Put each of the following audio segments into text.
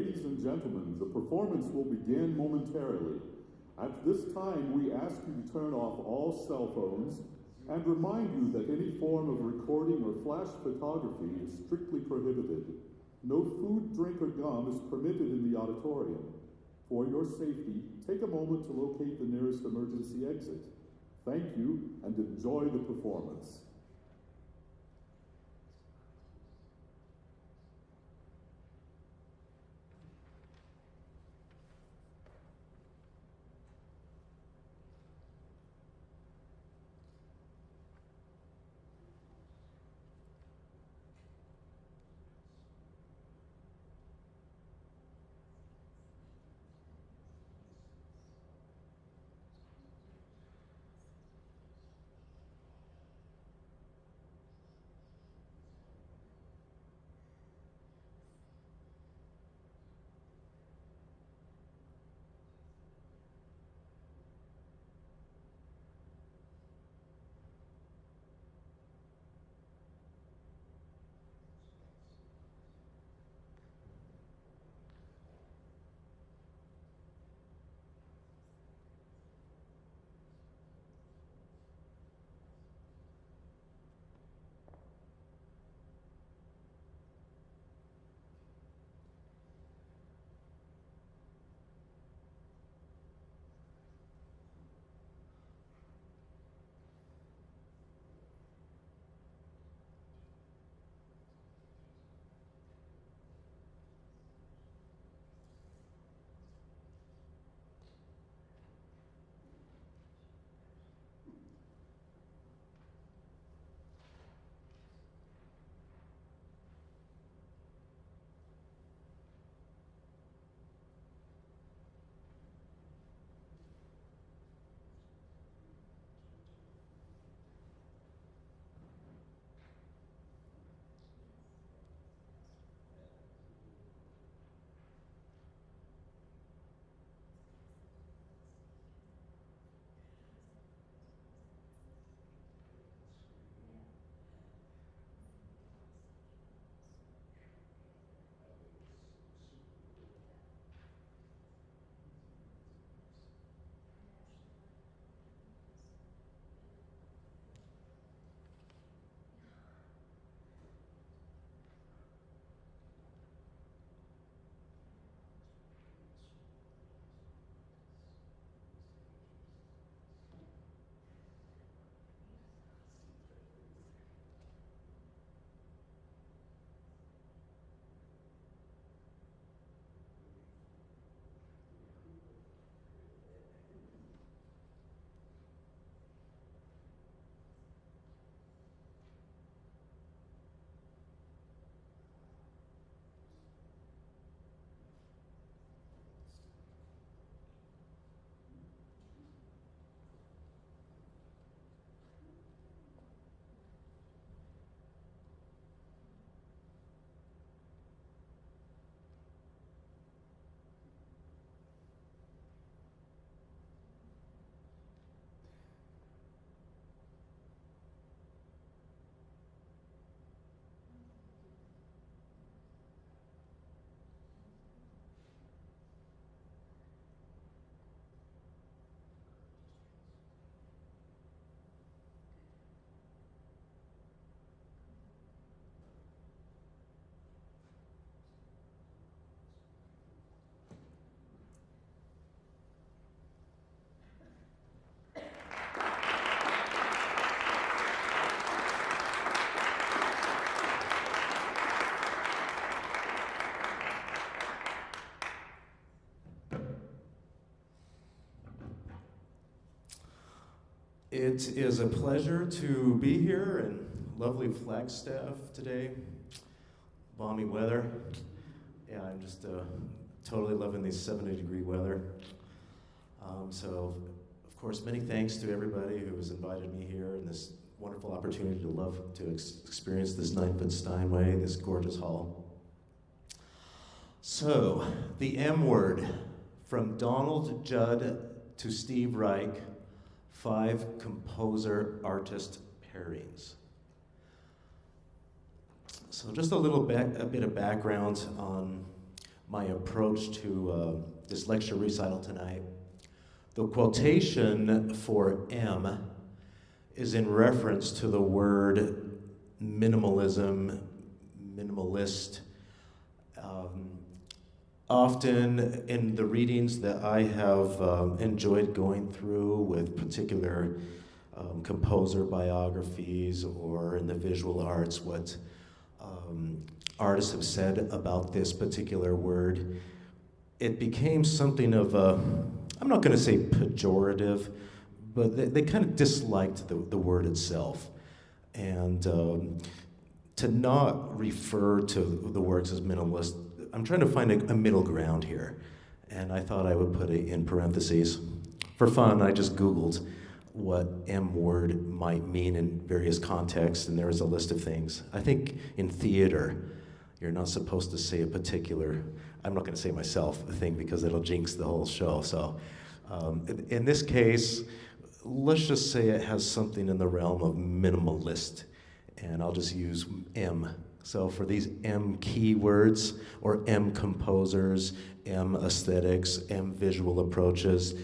Ladies and gentlemen, the performance will begin momentarily. At this time, we ask you to turn off all cell phones and remind you that any form of recording or flash photography is strictly prohibited. No food, drink, or gum is permitted in the auditorium. For your safety, take a moment to locate the nearest emergency exit. Thank you and enjoy the performance. It is a pleasure to be here in lovely Flagstaff today. Balmy weather. Yeah, I'm just totally loving these 70-degree weather. So, of course, many thanks to everybody who has invited me here and this wonderful opportunity to experience this 9-foot Steinway, this gorgeous hall. So, the M word, from Donald Judd to Steve Reich, 5 composer-artist pairings. So just a bit of background on my approach to this lecture recital tonight. The quotation for M is in reference to the word minimalism, minimalist. Often in the readings that I have enjoyed going through with particular composer biographies or in the visual arts, what artists have said about this particular word, it became something of a, I'm not going to say pejorative, but they kind of disliked the word itself. And to not refer to the works as minimalist, I'm trying to find a middle ground here. And I thought I would put it in parentheses. For fun, I just Googled what M word might mean in various contexts, and there was a list of things. I think in theater, you're not supposed to say a particular, I'm not going to say myself a thing because it'll jinx the whole show. So in this case, let's just say it has something in the realm of minimalist, and I'll just use M. So for these M keywords, or M composers, M aesthetics, M visual approaches,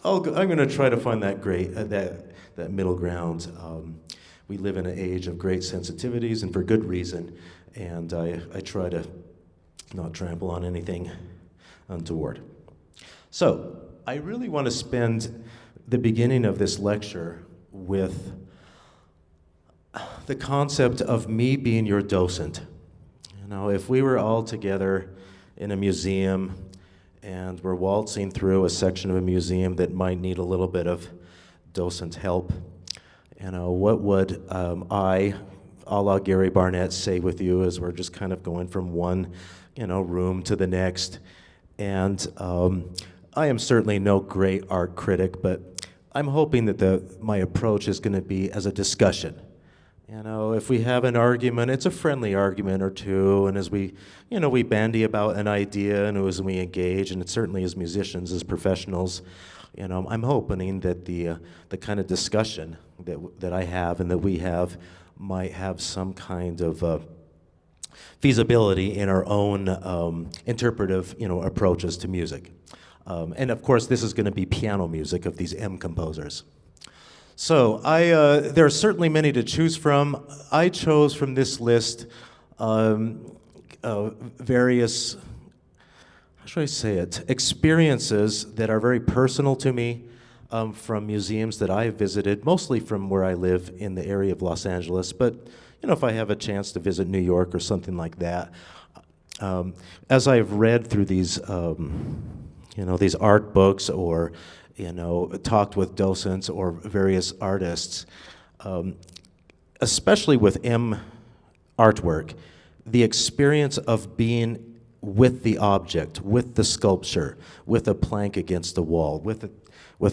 I'm going to try to find that that middle ground. We live in an age of great sensitivities, and for good reason, and I try to not trample on anything untoward. So I really want to spend the beginning of this lecture with the concept of me being your docent. You know, if we were all together in a museum and we're waltzing through a section of a museum that might need a little bit of docent help, you know, what would I, a la Gary Barnett, say with you as we're just kind of going from one, room to the next? And I am certainly no great art critic, but I'm hoping that my approach is going to be as a discussion. You know, if we have an argument, it's a friendly argument or two, and as we bandy about an idea, and as we engage, and certainly as musicians, as professionals, I'm hoping that the kind of discussion that I have and that we have might have some kind of feasibility in our own interpretive, approaches to music. And of course, this is going to be piano music of these M composers. So there are certainly many to choose from. I chose from this list various, how should I say it, experiences that are very personal to me from museums that I have visited, mostly from where I live in the area of Los Angeles. But if I have a chance to visit New York or something like that, as I've read through these, these art books or talked with docents or various artists, especially with M artwork, the experience of being with the object, with the sculpture, with a plank against the wall, with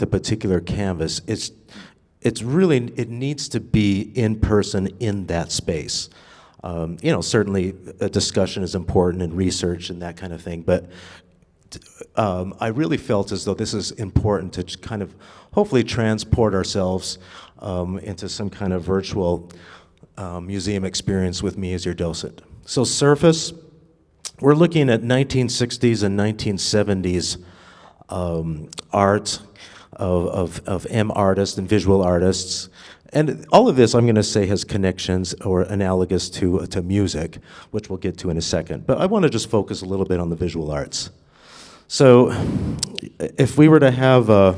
a particular canvas, it needs to be in person in that space. Certainly a discussion is important and research and that kind of thing, but I really felt as though this is important to kind of hopefully transport ourselves into some kind of virtual museum experience with me as your docent. So surface, we're looking at 1960s and 1970s art of M artists and visual artists. And all of this, I'm going to say, has connections or analogous to music, which we'll get to in a second. But I want to just focus a little bit on the visual arts. So if we were to have a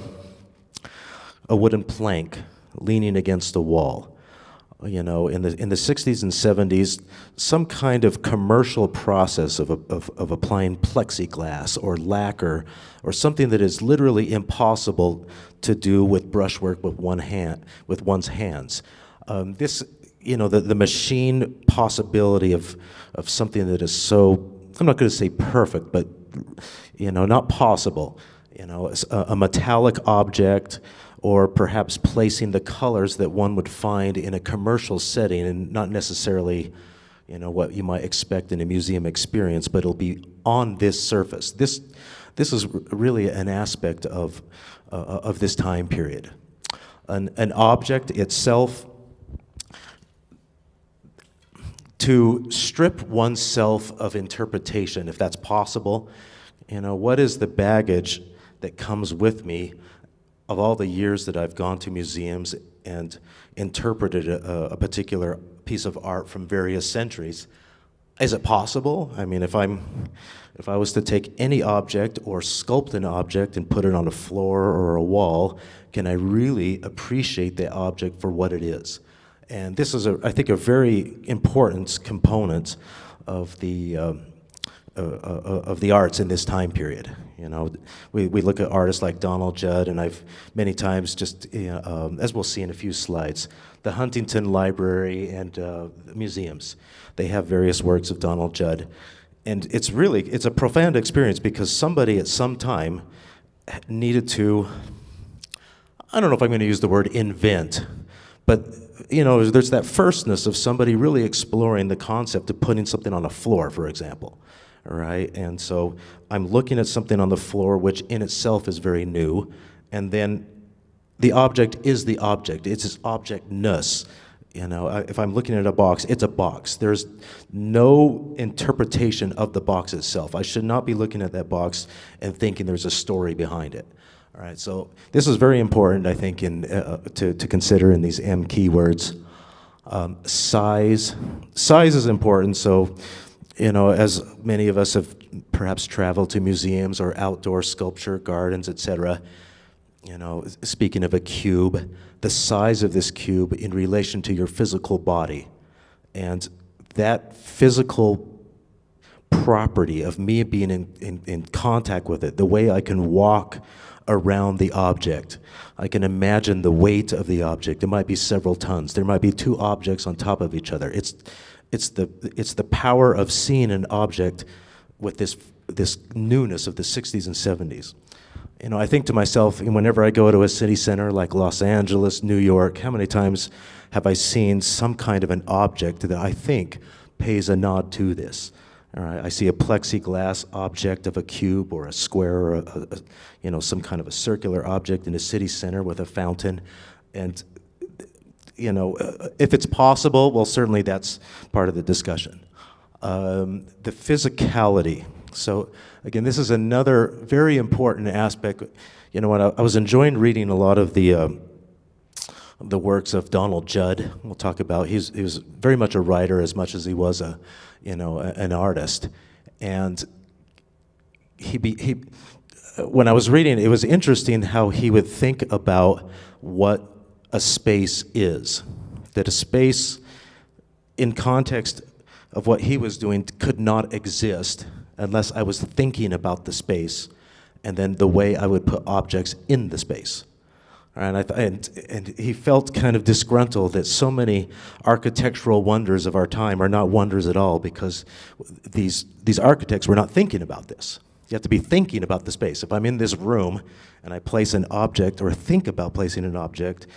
wooden plank leaning against a wall, in the 60s and 70s, some kind of commercial process of applying plexiglass or lacquer or something that is literally impossible to do with brushwork with one's hands. The machine possibility of something that is so, I'm not going to say perfect, but not possible. A metallic object, or perhaps placing the colors that one would find in a commercial setting, and not necessarily, what you might expect in a museum experience, but it'll be on this surface. This is really an aspect of this time period. An object itself, to strip oneself of interpretation, if that's possible. What is the baggage that comes with me of all the years that I've gone to museums and interpreted a particular piece of art from various centuries? Is it possible? I mean, if I was to take any object or sculpt an object and put it on a floor or a wall, can I really appreciate the object for what it is? And this is, I think, a very important component of the arts in this time period. We look at artists like Donald Judd, and I've many times just, as we'll see in a few slides, the Huntington Library and museums, they have various works of Donald Judd. And it's a profound experience because somebody at some time needed to, I don't know if I'm going to use the word invent, but there's that firstness of somebody really exploring the concept of putting something on a floor, for example. All right, and so I'm looking at something on the floor, which in itself is very new, and then the object is the object. It's its objectness. If I'm looking at a box, it's a box. There's no interpretation of the box itself. I should not be looking at that box and thinking there's a story behind it. All right, so this is very important, I think, to consider in these M keywords. Size is important. So, as many of us have perhaps traveled to museums or outdoor sculpture gardens, etc. Speaking of a cube, the size of this cube in relation to your physical body, and that physical property of me being in contact with it, the way I can walk around the object. I can imagine the weight of the object. It might be several tons. There might be two objects on top of each other. It's the power of seeing an object with this newness of the 60s and 70s. I think to myself, whenever I go to a city center like Los Angeles, New York, how many times have I seen some kind of an object that I think pays a nod to this? All right, I see a plexiglass object of a cube or a square or some kind of a circular object in a city center with a fountain. And, if it's possible, well, certainly that's part of the discussion. The physicality. So, again, this is another very important aspect. When I was enjoying reading a lot of the works of Donald Judd. We'll talk about. He was very much a writer as much as he was an artist. And when I was reading, it was interesting how he would think about what a space is. That a space, in context of what he was doing, could not exist unless I was thinking about the space and then the way I would put objects in the space. And he felt kind of disgruntled that so many architectural wonders of our time are not wonders at all because these architects were not thinking about this. You have to be thinking about the space. If I'm in this room and I place an object or think about placing an object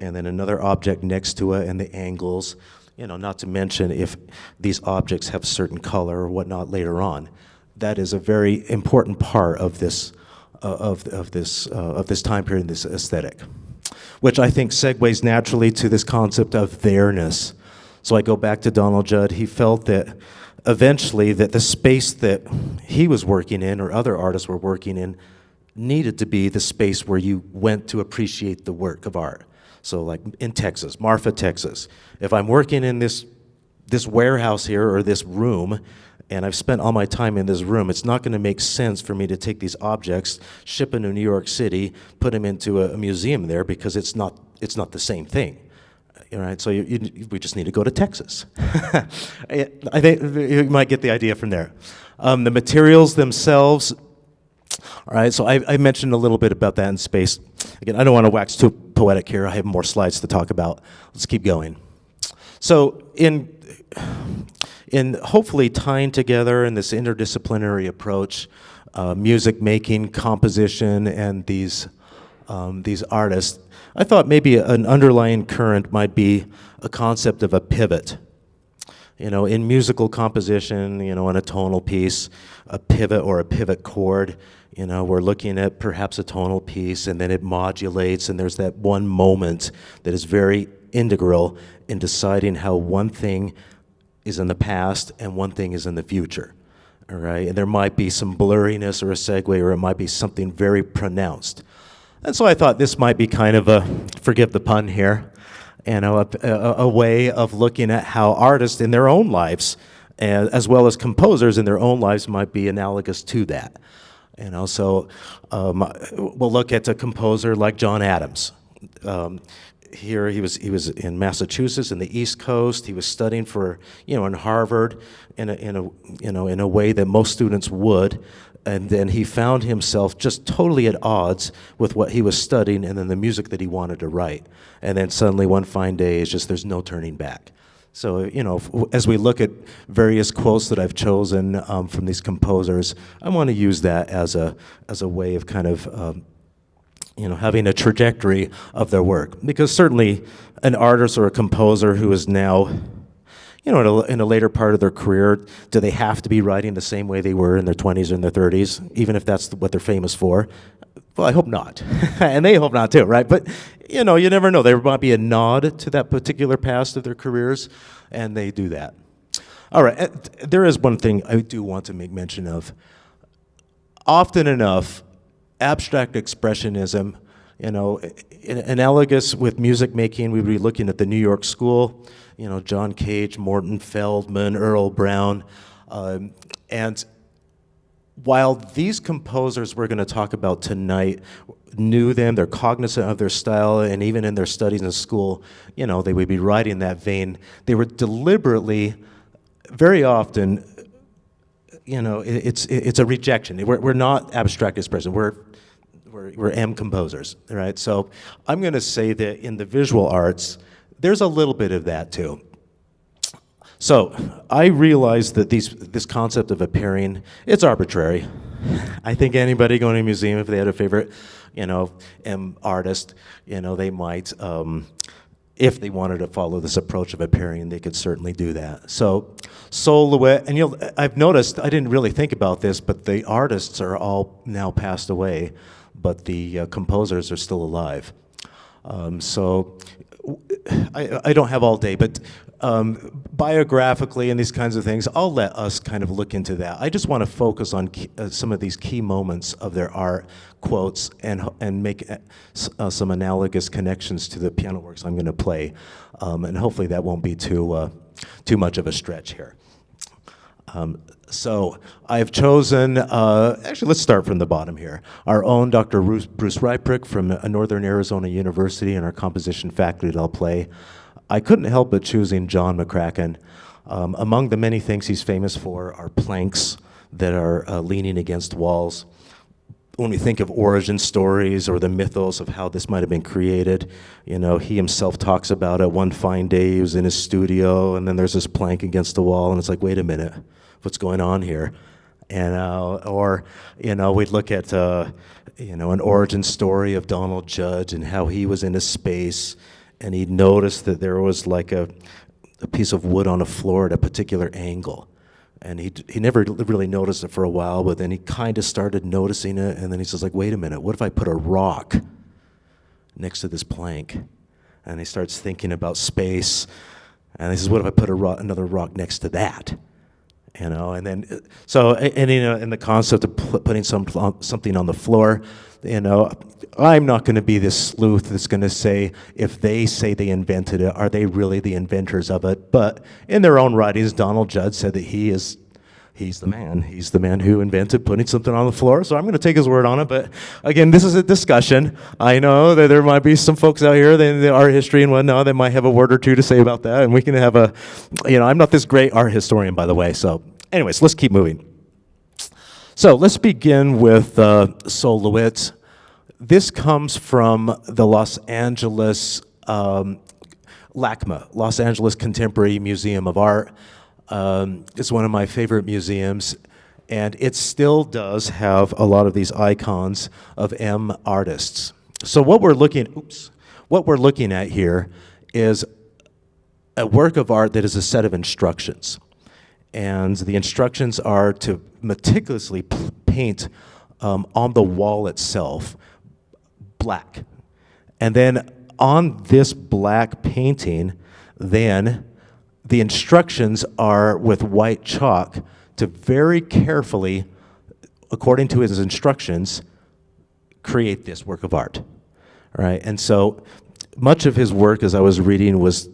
and then another object next to it and the angles, not to mention if these objects have certain color or whatnot later on, that is a very important part of this this time period, this aesthetic, which I think segues naturally to this concept of there-ness. So I go back to Donald Judd. He felt that eventually that the space that he was working in or other artists were working in needed to be the space where you went to appreciate the work of art. So like in Texas, Marfa, Texas, if I'm working in this warehouse here or this room, and I've spent all my time in this room, it's not going to make sense for me to take these objects, ship them to New York City, put them into a museum there because it's not the same thing. All right, so we just need to go to Texas. I think you might get the idea from there. The materials themselves. All right, so I mentioned a little bit about that in space. Again, I don't want to wax too poetic here. I have more slides to talk about. Let's keep going. So in hopefully tying together in this interdisciplinary approach, music making, composition, and these artists, I thought maybe an underlying current might be a concept of a pivot. In musical composition, in a tonal piece, a pivot or a pivot chord, we're looking at perhaps a tonal piece and then it modulates and there's that one moment that is very integral in deciding how one thing is in the past and one thing is in the future. All right, and there might be some blurriness or a segue, or it might be something very pronounced. And so I thought this might be kind of a, forgive the pun here, a way of looking at how artists in their own lives, as well as composers in their own lives, might be analogous to that. So we'll look at a composer like John Adams. Here he was in Massachusetts in the East Coast. He was studying for in Harvard in a way that most students would, and then he found himself just totally at odds with what he was studying and then the music that he wanted to write. And then suddenly one fine day it's just there's no turning back. So as we look at various quotes that I've chosen from these composers, I want to use that as a way of kind of having a trajectory of their work. Because certainly an artist or a composer who is now, in a later part of their career, do they have to be writing the same way they were in their 20s or in their 30s, even if that's what they're famous for? Well, I hope not. And they hope not too, right? But, you never know. There might be a nod to that particular past of their careers, and they do that. All right, there is one thing I do want to make mention of. Often enough, abstract expressionism, analogous with music making, we would be looking at the New York School, John Cage, Morton Feldman, Earl Brown, and while these composers we're going to talk about tonight knew them, they're cognizant of their style, and even in their studies in school, they would be writing in that vein, they were deliberately, very often, it's a rejection. We're not abstract expression. We're M composers, right? So I'm going to say that in the visual arts, there's a little bit of that too. So I realize that this concept of appearing, it's arbitrary. I think anybody going to a museum, if they had a favorite, M artist, they might, if they wanted to follow this approach of appearing, they could certainly do that. So silhouette, and I've noticed, I didn't really think about this, but the artists are all now passed away, but the composers are still alive. So I don't have all day, but biographically and these kinds of things, I'll let us kind of look into that. I just want to focus on some of these key moments of their art, quotes, and make some analogous connections to the piano works I'm going to play. And hopefully that won't be too much of a stretch here. So I've chosen, actually let's start from the bottom here. Our own Dr. Bruce Ryprick from Northern Arizona University and our composition faculty that I'll play. I couldn't help but choosing John McCracken. Among the many things he's famous for are planks that are leaning against walls. When we think of origin stories or the mythos of how this might have been created, he himself talks about it. One fine day he was in his studio and then there's this plank against the wall and it's like, wait a minute. What's going on here? And we'd look at an origin story of Donald Judd and how he was in a space and he noticed that there was like a piece of wood on a floor at a particular angle, and he never really noticed it for a while, but then he kind of started noticing it, and then he says like, wait a minute, what if I put a rock next to this plank? And he starts thinking about space, and he says, what if I put another rock next to that? And then, and the concept of putting something on the floor, I'm not going to be this sleuth that's going to say, if they say they invented it, are they really the inventors of it? But in their own writings, Donald Judd said that he's the man. He's the man who invented putting something on the floor, so I'm going to take his word on it. But again, this is a discussion. I know that there might be some folks out here in the art history and whatnot that might have a word or two to say about that, and we can have I'm not this great art historian, by the way. So anyways, let's keep moving. So let's begin with Silhouette. This comes from the Los Angeles LACMA, Los Angeles Contemporary Museum of Art. It's one of my favorite museums, and it still does have a lot of these icons of M artists. So what we're looking at here is a work of art that is a set of instructions. And the instructions are to meticulously paint on the wall itself black. And then on this black painting, then the instructions are with white chalk to very carefully, according to his instructions, create this work of art, right? And so much of his work, as I was reading, was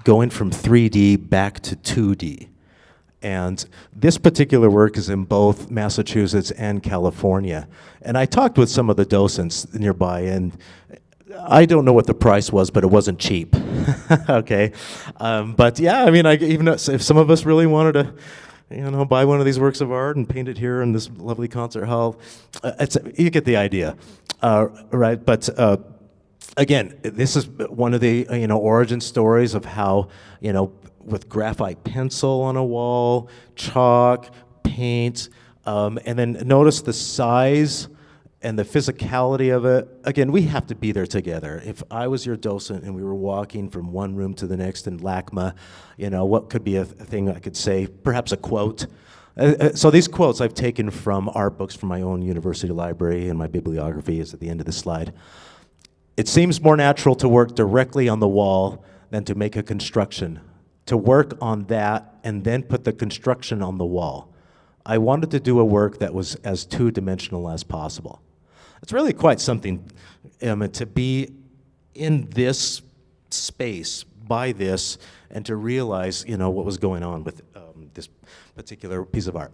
going from 3D back to 2D. And this particular work is in both Massachusetts and California. And I talked with some of the docents nearby, and I don't know what the price was, but it wasn't cheap. Okay, but yeah, I mean, even if some of us really wanted to, buy one of these works of art and paint it here in this lovely concert hall, you get the idea, right? But again, this is one of the origin stories of how with graphite pencil on a wall, chalk, paint, and then notice the size and the physicality of it. Again, we have to be there together. If I was your docent and we were walking from one room to the next in LACMA, what could be a thing I could say? Perhaps a quote. So these quotes I've taken from art books from my own university library, and my bibliography is at the end of the slide. It seems more natural to work directly on the wall than to make a construction. To work on that and then put the construction on the wall. I wanted to do a work that was as two-dimensional as possible. It's really quite something to be in this space by this and to realize what was going on with this particular piece of art.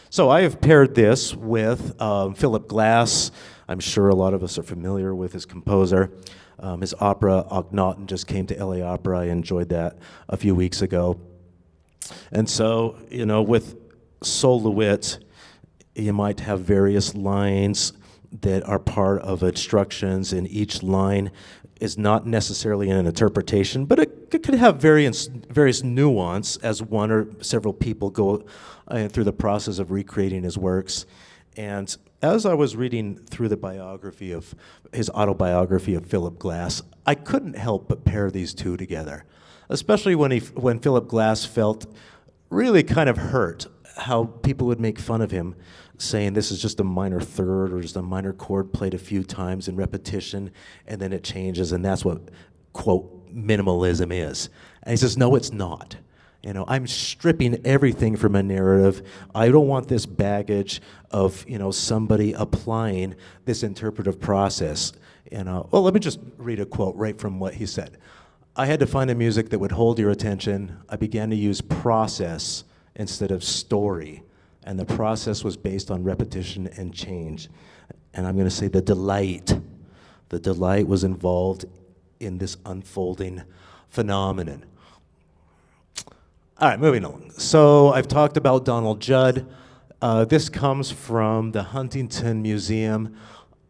So I have paired this with Philip Glass. I'm sure a lot of us are familiar with his composer. His opera, Akhenaten, just came to LA Opera. I enjoyed that a few weeks ago. And so, with Soloist, you might have various lines that are part of instructions, and each line is not necessarily an interpretation, but it could have various nuance as one or several people go through the process of recreating his works. And as I was reading through his autobiography of Philip Glass, I couldn't help but pair these two together, especially when Philip Glass felt really kind of hurt how people would make fun of him, saying this is just a minor third or just a minor chord played a few times in repetition, and then it changes, and that's what, quote, minimalism is. And he says, no, it's not. I'm stripping everything from a narrative. I don't want this baggage of, somebody applying this interpretive process. Well, let me just read a quote right from what he said. I had to find a music that would hold your attention. I began to use process instead of story. And the process was based on repetition and change. And I'm going to say the delight was involved in this unfolding phenomenon. All right, moving on. So I've talked about Donald Judd. This comes from the Huntington Museum.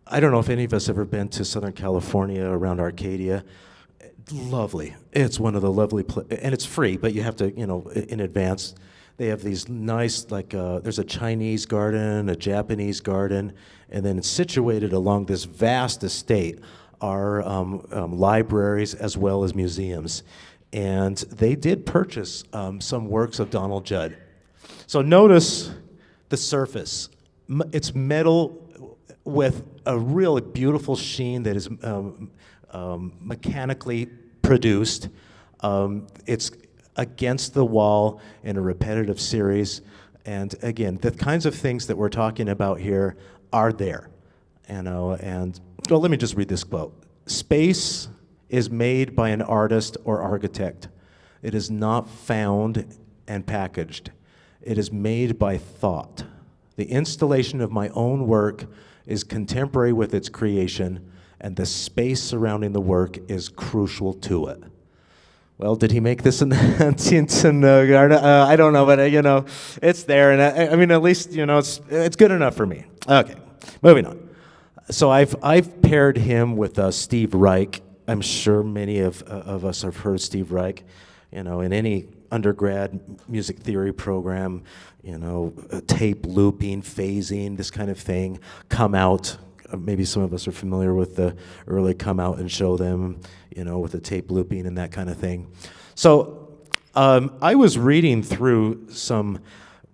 I don't know if any of us ever been to Southern California around Arcadia. Lovely. It's one of the lovely and it's free, but you have to, in advance. They have these nice, there's a Chinese garden, a Japanese garden, and then it's situated along this vast estate are libraries as well as museums. And they did purchase some works of Donald Judd. So notice the surface. It's metal with a really beautiful sheen that is mechanically produced. It's against the wall in a repetitive series. And again, the kinds of things that we're talking about here are there. And well, let me just read this quote. Space is made by an artist or architect. It is not found and packaged. It is made by thought. The installation of my own work is contemporary with its creation, and the space surrounding the work is crucial to it. Well, did he make this in the Huntington Garden? I don't know, but it's there, and I mean, at least it's good enough for me. Okay, moving on. So I've paired him with Steve Reich. I'm sure many of us have heard Steve Reich. In any undergrad music theory program, tape looping, phasing, this kind of thing, come out. Maybe some of us are familiar with the early come out and show them, with the tape looping and that kind of thing. So I was reading through some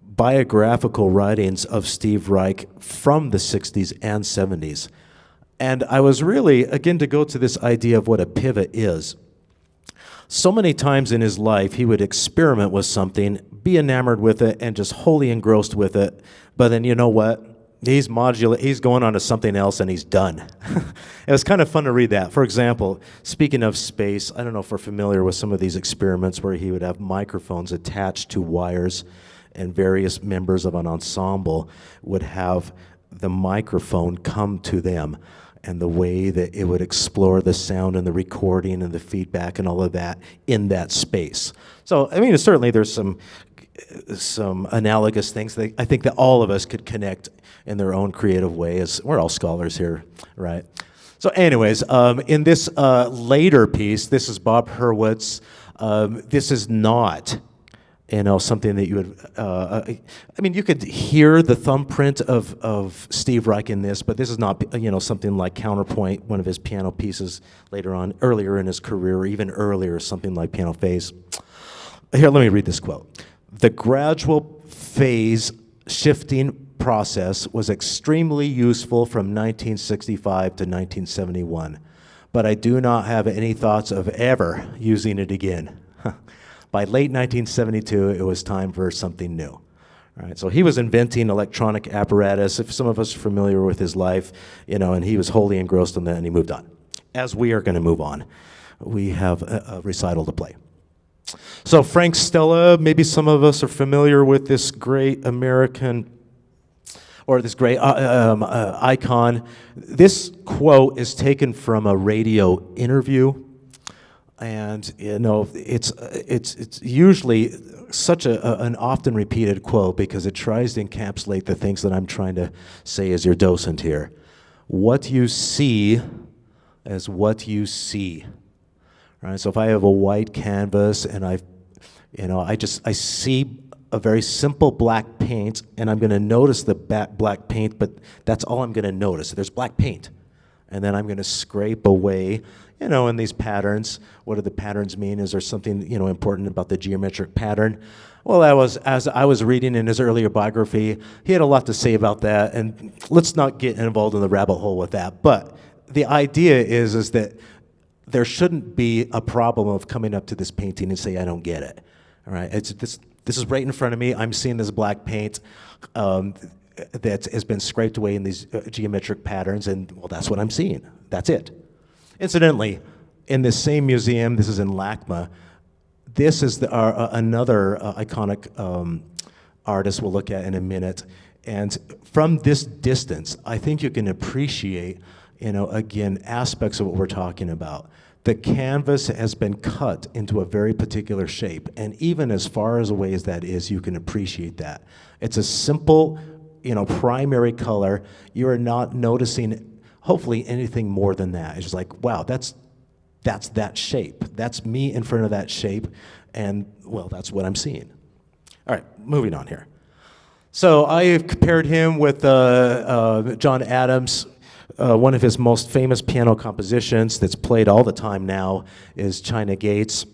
biographical writings of Steve Reich from the 60s and 70s. And I was really, again, to go to this idea of what a pivot is, So many times in his life, he would experiment with something, be enamored with it, and just wholly engrossed with it. But then you know what? He's going on to something else, and he's done. It was kind of fun to read that. For example, speaking of space, I don't know if we're familiar with some of these experiments where he would have microphones attached to wires, and various members of an ensemble would have the microphone come to them, and the way that it would explore the sound and the recording and the feedback and all of that in that space. So, I mean, certainly there's some analogous things that I think that all of us could connect in their own creative way, as we're all scholars here, right? So anyways, in this later piece, this is Bob Hurwitz. This is not, something that you would, I mean, you could hear the thumbprint of Steve Reich in this, but this is not, something like Counterpoint, one of his piano pieces earlier in his career, or even earlier, something like Piano Phase. Here, let me read this quote. The gradual phase shifting process was extremely useful from 1965 to 1971, but I do not have any thoughts of ever using it again. By late 1972, it was time for something new. All right, so he was inventing electronic apparatus. If some of us are familiar with his life, and he was wholly engrossed in that, and he moved on. As we are going to move on, we have a recital to play. So Frank Stella, maybe some of us are familiar with this great American, or this great icon. This quote is taken from a radio interview, and it's usually such an often repeated quote because it tries to encapsulate the things that I'm trying to say as your docent here. What you see is what you see. Right? So if I have a white canvas and I see a very simple black paint, and I'm going to notice the black paint, but that's all I'm going to notice. There's black paint. And then I'm going to scrape away, in these patterns. What do the patterns mean? Is there something, important about the geometric pattern? Well, as I was reading in his earlier biography, he had a lot to say about that, and let's not get involved in the rabbit hole with that. But the idea is that there shouldn't be a problem of coming up to this painting and say, I don't get it. All right, this is right in front of me. I'm seeing this black paint that has been scraped away in these geometric patterns, and well, that's what I'm seeing. That's it. Incidentally, in this same museum, this is in LACMA, this is another iconic artist we'll look at in a minute. And from this distance, I think you can appreciate, again, aspects of what we're talking about. The canvas has been cut into a very particular shape, and even as far away as that is, you can appreciate that. It's a simple, primary color. You are not noticing, hopefully, anything more than that. It's just like, wow, that's that shape. That's me in front of that shape, and, well, that's what I'm seeing. All right, moving on here. So I have compared him with John Adams. One of his most famous piano compositions that's played all the time now is China Gates.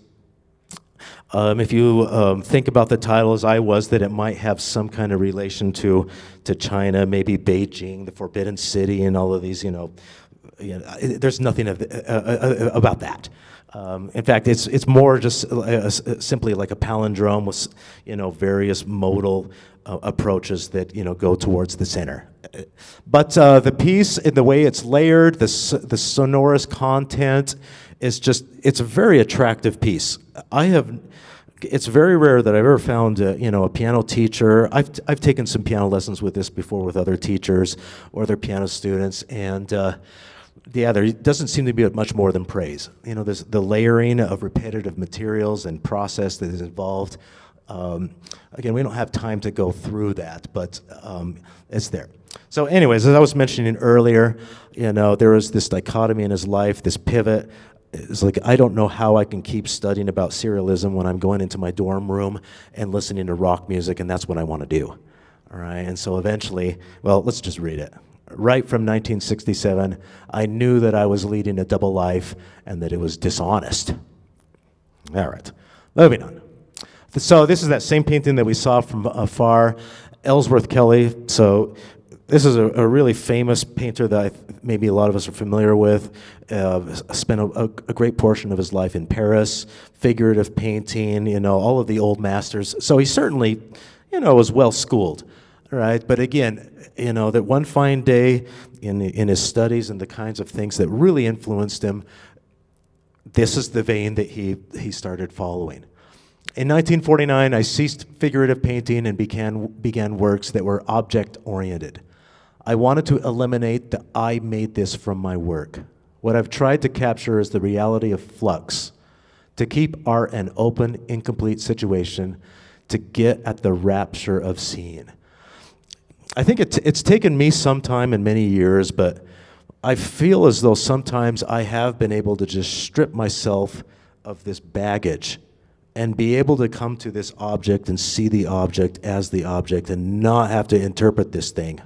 If you think about the title as I was, that it might have some kind of relation to China, maybe Beijing, the Forbidden City, and all of these, there's nothing about that. In fact, it's more just simply like a palindrome with, various modal approaches that, go towards the center. But the piece, in the way it's layered, the sonorous content it's a very attractive piece. It's very rare that I've ever found, a piano teacher. I've taken some piano lessons with this before with other teachers or other piano students, and there doesn't seem to be much more than praise. There's the layering of repetitive materials and process that is involved. Again, we don't have time to go through that, but it's there. So anyways, as I was mentioning earlier, there was this dichotomy in his life, this pivot. It's like, I don't know how I can keep studying about serialism when I'm going into my dorm room and listening to rock music, and that's what I want to do. All right, and so eventually, well, let's just read it. Right from 1967, I knew that I was leading a double life and that it was dishonest. All right, moving on. So this is that same painting that we saw from afar, Ellsworth Kelly. So This is a really famous painter that maybe a lot of us are familiar with. Spent a great portion of his life in Paris, figurative painting, all of the old masters. So he certainly, was well schooled, right? But again, that one fine day in his studies and the kinds of things that really influenced him, this is the vein that he started following. In 1949, I ceased figurative painting and began works that were object-oriented. I wanted to eliminate the I made this from my work. What I've tried to capture is the reality of flux, to keep art an open, incomplete situation, to get at the rapture of seeing. I think it's taken me some time and many years, but I feel as though sometimes I have been able to just strip myself of this baggage and be able to come to this object and see the object as the object and not have to interpret this thing.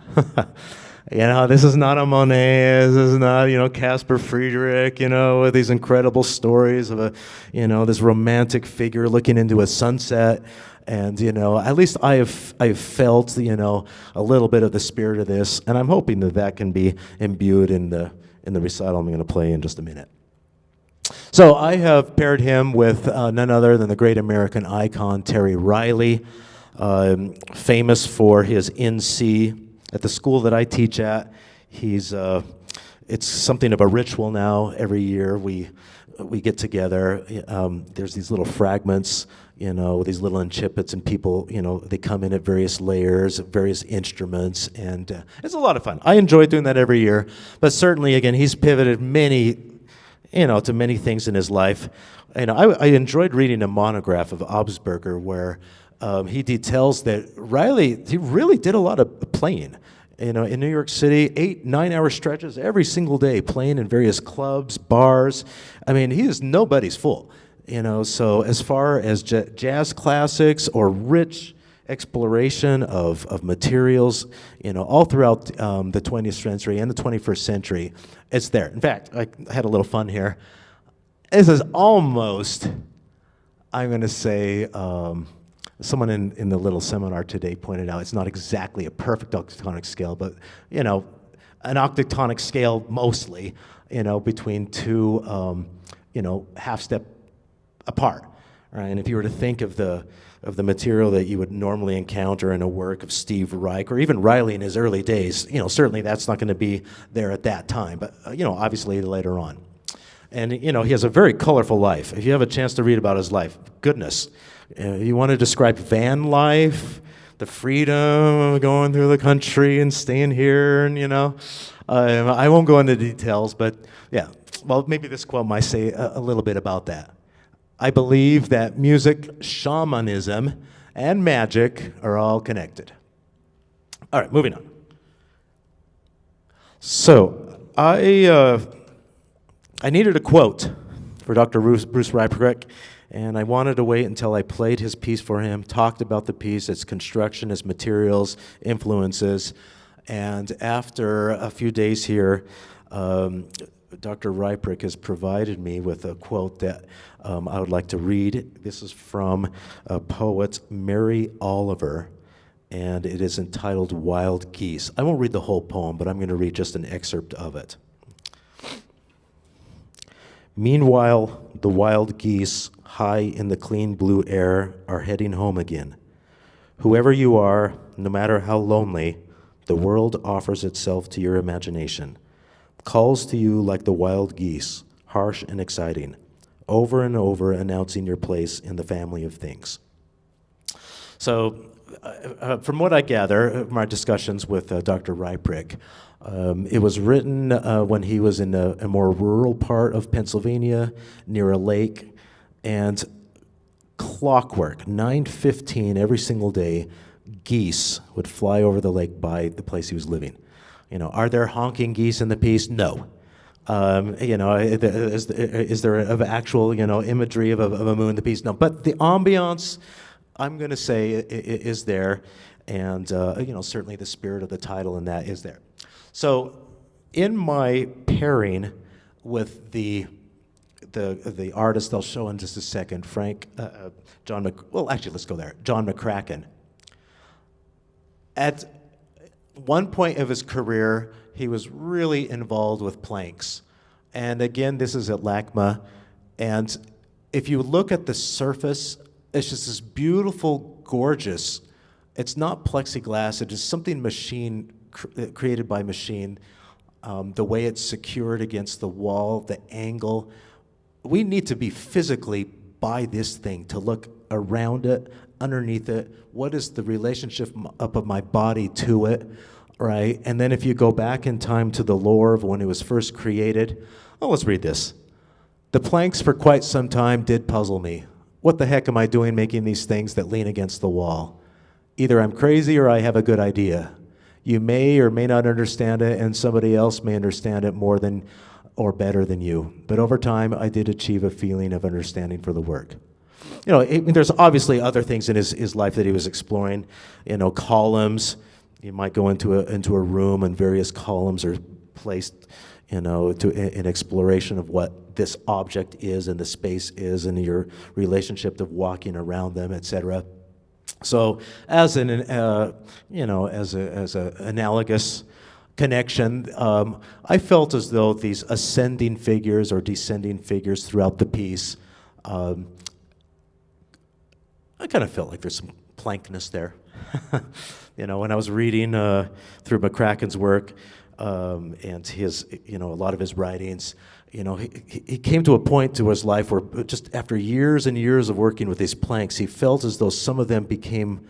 This is not a Monet, this is not, Caspar Friedrich, with these incredible stories of this romantic figure looking into a sunset. And, at least I've felt, a little bit of the spirit of this, and I'm hoping that can be imbued in the recital I'm going to play in just a minute. So I have paired him with none other than the great American icon, Terry Riley, famous for his In-C. At the school that I teach at, it's something of a ritual now. Every year we get together. There's these little fragments, these little incipits, and people, they come in at various layers, various instruments, and it's a lot of fun. I enjoy doing that every year, but certainly, again, he's pivoted to many things in his life. I enjoyed reading a monograph of Augsburger where he details that he really did a lot of playing. In New York City, 8-9 hour stretches every single day, playing in various clubs, bars. He is nobody's fool. So as far as jazz classics or rich exploration of materials, all throughout the 20th century and the 21st century, it's there. In fact, I had a little fun here. This is almost, I'm going to say, someone in the little seminar today pointed out it's not exactly a perfect octonic scale, but, an octonic scale mostly, between two, half step apart, right? And if you were to think of the material that you would normally encounter in a work of Steve Reich or even Riley in his early days, certainly that's not going to be there at that time, but obviously later on. And he has a very colorful life. If you have a chance to read about his life, goodness, you want to describe van life, the freedom of going through the country and staying here, and I won't go into details, but yeah, well, maybe this quote might say a little bit about that. I believe that music, shamanism, and magic are all connected. All right, moving on. So I needed a quote for Dr. Bruce Ryperick, and I wanted to wait until I played his piece for him, talked about the piece, its construction, its materials, influences, and after a few days here, Dr. Ryperick has provided me with a quote that I would like to read. This is from a poet, Mary Oliver, and it is entitled Wild Geese. I won't read the whole poem, but I'm going to read just an excerpt of it. Meanwhile, the wild geese, high in the clean blue air, are heading home again. Whoever you are, no matter how lonely, the world offers itself to your imagination, calls to you like the wild geese, harsh and exciting, over and over announcing your place in the family of things. So, from what I gather of my discussions with Dr. Ryperick, it was written when he was in a more rural part of Pennsylvania, near a lake, and clockwork, 9:15 every single day, geese would fly over the lake by the place he was living. Are there honking geese in the piece? No. Is there of actual, imagery of a moon in the piece? No. But the ambiance, I'm going to say, is there, and certainly the spirit of the title in that is there. So, in my pairing with the artist I'll show in just a second, John McCracken. one point of his career, he was really involved with planks. And again, this is at LACMA. And if you look at the surface, it's just this beautiful, gorgeous, it's not plexiglass, it is something created by machine. The way it's secured against the wall, the angle. We need to be physically by this thing to look around it, underneath it. What is the relationship of my body to it, right? And then if you go back in time to the lore of when it was first created, oh, let's read this. The planks for quite some time did puzzle me. What the heck am I doing making these things that lean against the wall? Either I'm crazy or I have a good idea. You may or may not understand it, and somebody else may understand it more than or better than you. But over time, I did achieve a feeling of understanding for the work. There's obviously other things in his life that he was exploring. Columns. You might go into a room, and various columns are placed, to an exploration of what this object is and the space is, and your relationship of walking around them, etc. So, as an analogous connection, I felt as though these ascending figures or descending figures throughout the piece, I kind of felt like there's some plankness there. When I was reading through McCracken's work and his, a lot of his writings, he came to a point to his life where just after years and years of working with these planks, he felt as though some of them became,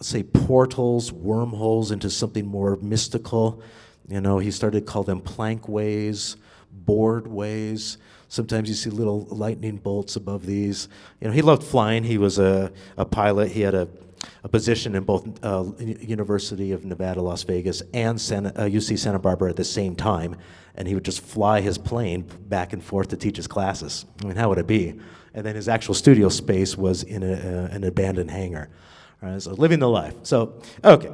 say, portals, wormholes into something more mystical. He started to call them plank ways, board ways. Sometimes you see little lightning bolts above these. He loved flying. He was a pilot. He had a position in both University of Nevada, Las Vegas, and UC Santa Barbara at the same time, and he would just fly his plane back and forth to teach his classes. I mean, how would it be? And then his actual studio space was in an abandoned hangar. All right, so living the life. So, okay,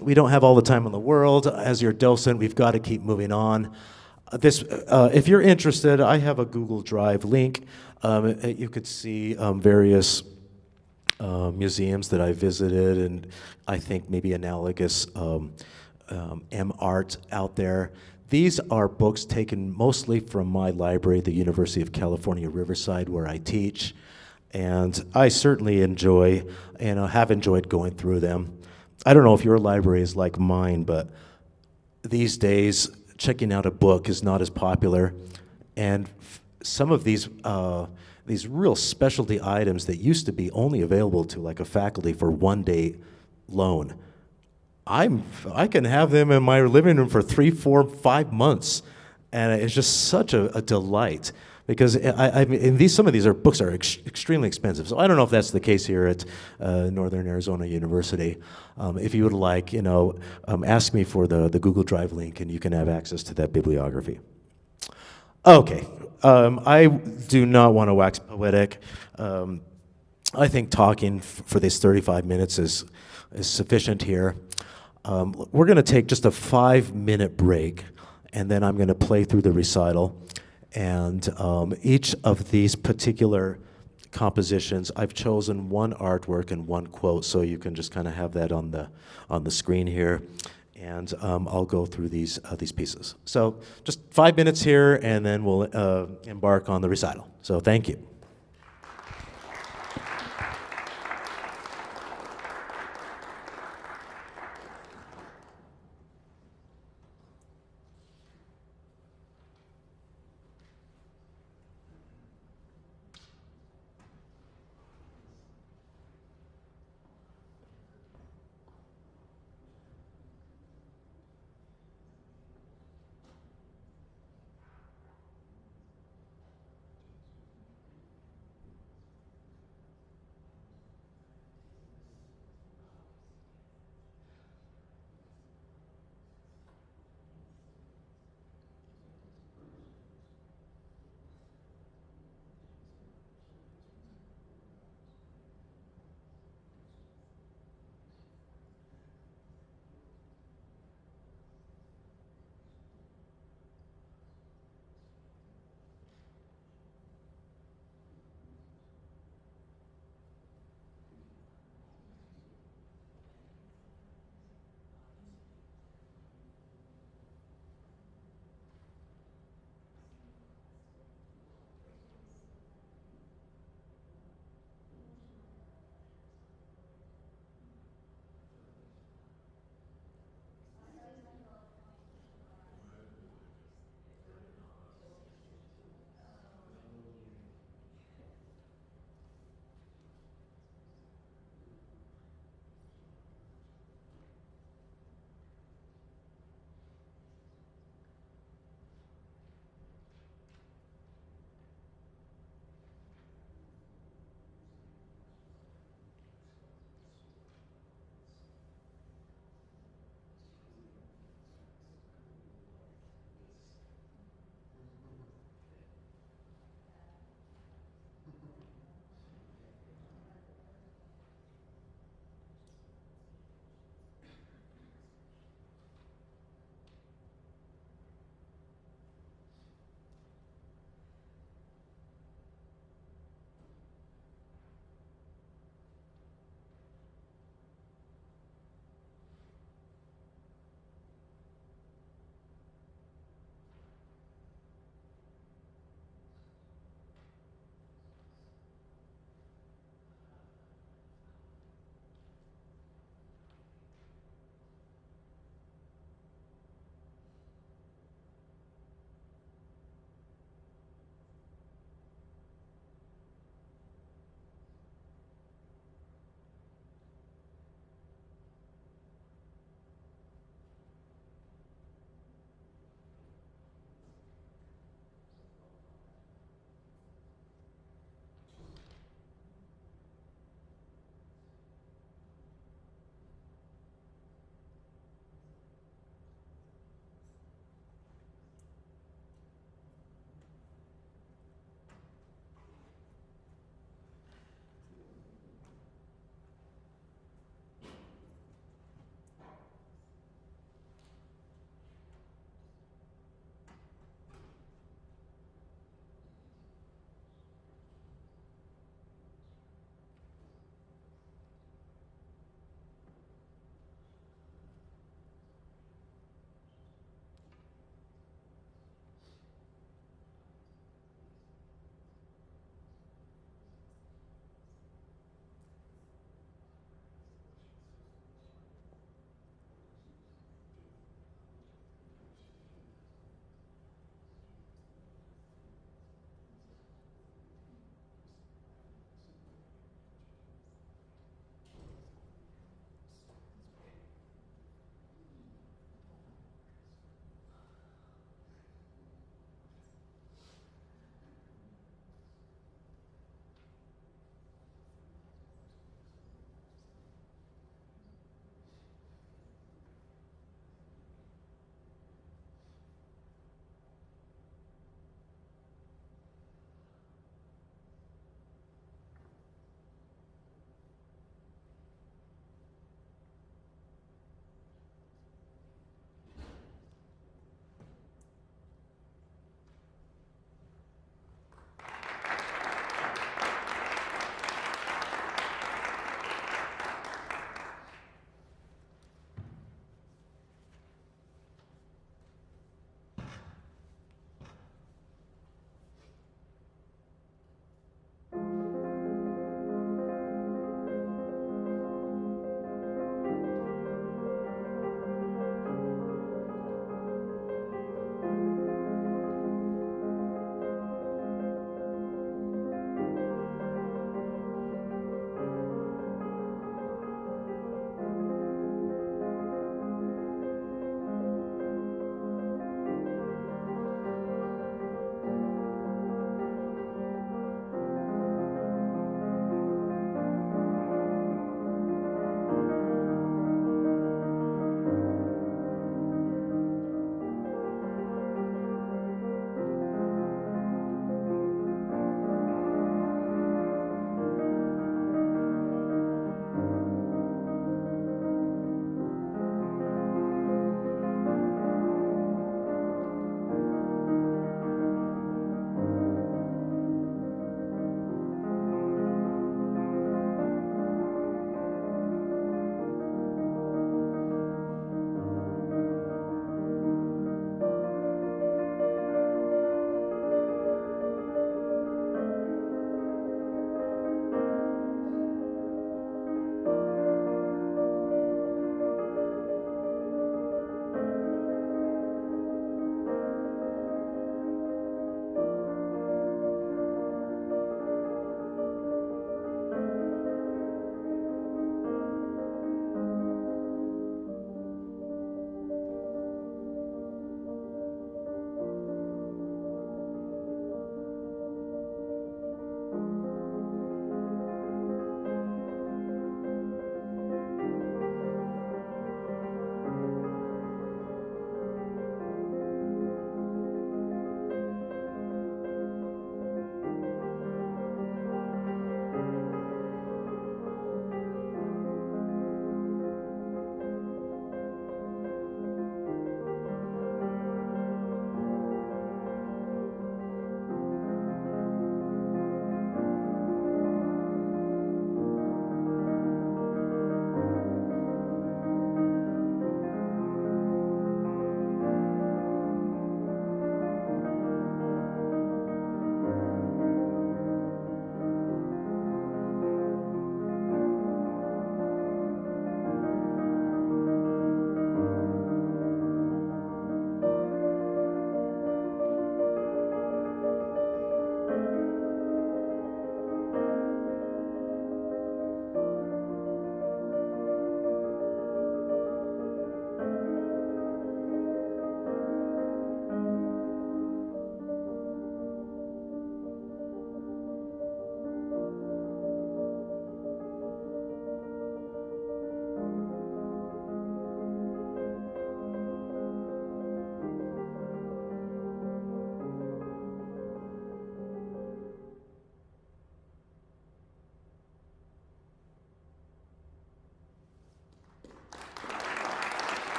we don't have all the time in the world. As your docent, we've got to keep moving on. If you're interested, I have a Google Drive link. You could see various museums that I visited, and I think maybe analogous M-art out there. These are books taken mostly from my library at the University of California, Riverside, where I teach, and I certainly enjoy and have enjoyed going through them. I don't know if your library is like mine, but these days, checking out a book is not as popular, and some of these real specialty items that used to be only available to like a faculty for one-day loan, I can have them in my living room for 3, 4, 5 months, and it's just such a delight because some of these books are extremely expensive. So I don't know if that's the case here at Northern Arizona University. If you would like, ask me for the Google Drive link, and you can have access to that bibliography. Okay, I do not want to wax poetic. I think talking for these 35 minutes is sufficient here. We're going to take just a 5-minute break, and then I'm going to play through the recital. And each of these particular compositions, I've chosen one artwork and one quote, so you can just kind of have that on the screen here. And I'll go through these pieces. So just 5 minutes here, and then we'll embark on the recital. So thank you.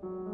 Thank you.